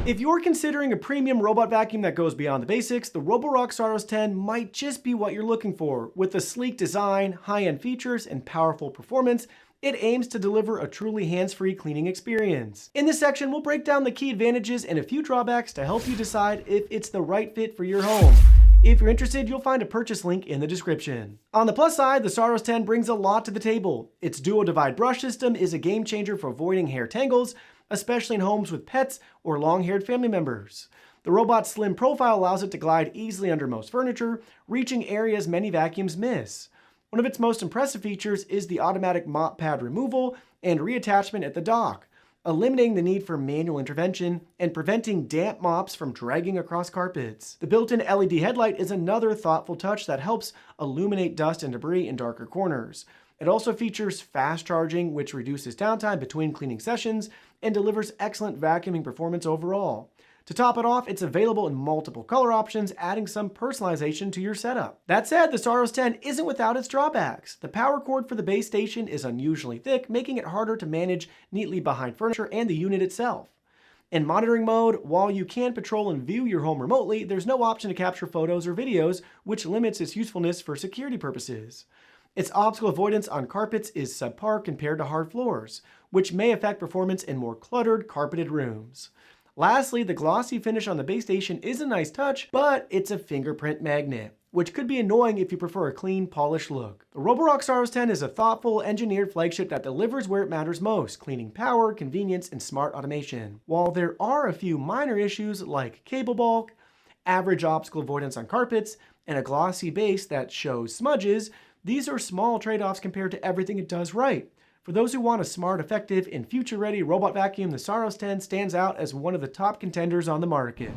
If you're considering a premium robot vacuum that goes beyond the basics, the Roborock Saros 10 might just be what you're looking for. With a sleek design, high-end features, and powerful performance, it aims to deliver a truly hands-free cleaning experience. In this section, we'll break down the key advantages and a few drawbacks to help you decide if it's the right fit for your home. If you're interested, you'll find a purchase link in the description. On the plus side, the Saros 10 brings a lot to the table. Its dual divide brush system is a game changer for avoiding hair tangles, especially in homes with pets or long-haired family members. The robot's slim profile allows it to glide easily under most furniture, reaching areas many vacuums miss. One of its most impressive features is the automatic mop pad removal and reattachment at the dock, eliminating the need for manual intervention and preventing damp mops from dragging across carpets. The built-in LED headlight is another thoughtful touch that helps illuminate dust and debris in darker corners. It also features fast charging, which reduces downtime between cleaning sessions and delivers excellent vacuuming performance overall. To top it off, it's available in multiple color options, adding some personalization to your setup. That said, the Saros 10 isn't without its drawbacks. The power cord for the base station is unusually thick, making it harder to manage neatly behind furniture and the unit itself. In monitoring mode, while you can patrol and view your home remotely, there's no option to capture photos or videos, which limits its usefulness for security purposes. Its obstacle avoidance on carpets is subpar compared to hard floors, which may affect performance in more cluttered, carpeted rooms. Lastly, the glossy finish on the base station is a nice touch, but it's a fingerprint magnet, which could be annoying if you prefer a clean, polished look. The Roborock Saros 10 is a thoughtful, engineered flagship that delivers where it matters most: cleaning power, convenience, and smart automation. While there are a few minor issues like cable bulk, average obstacle avoidance on carpets, and a glossy base that shows smudges, these are small trade-offs compared to everything it does right. For those who want a smart, effective, and future-ready robot vacuum, the Saros 10 stands out as one of the top contenders on the market.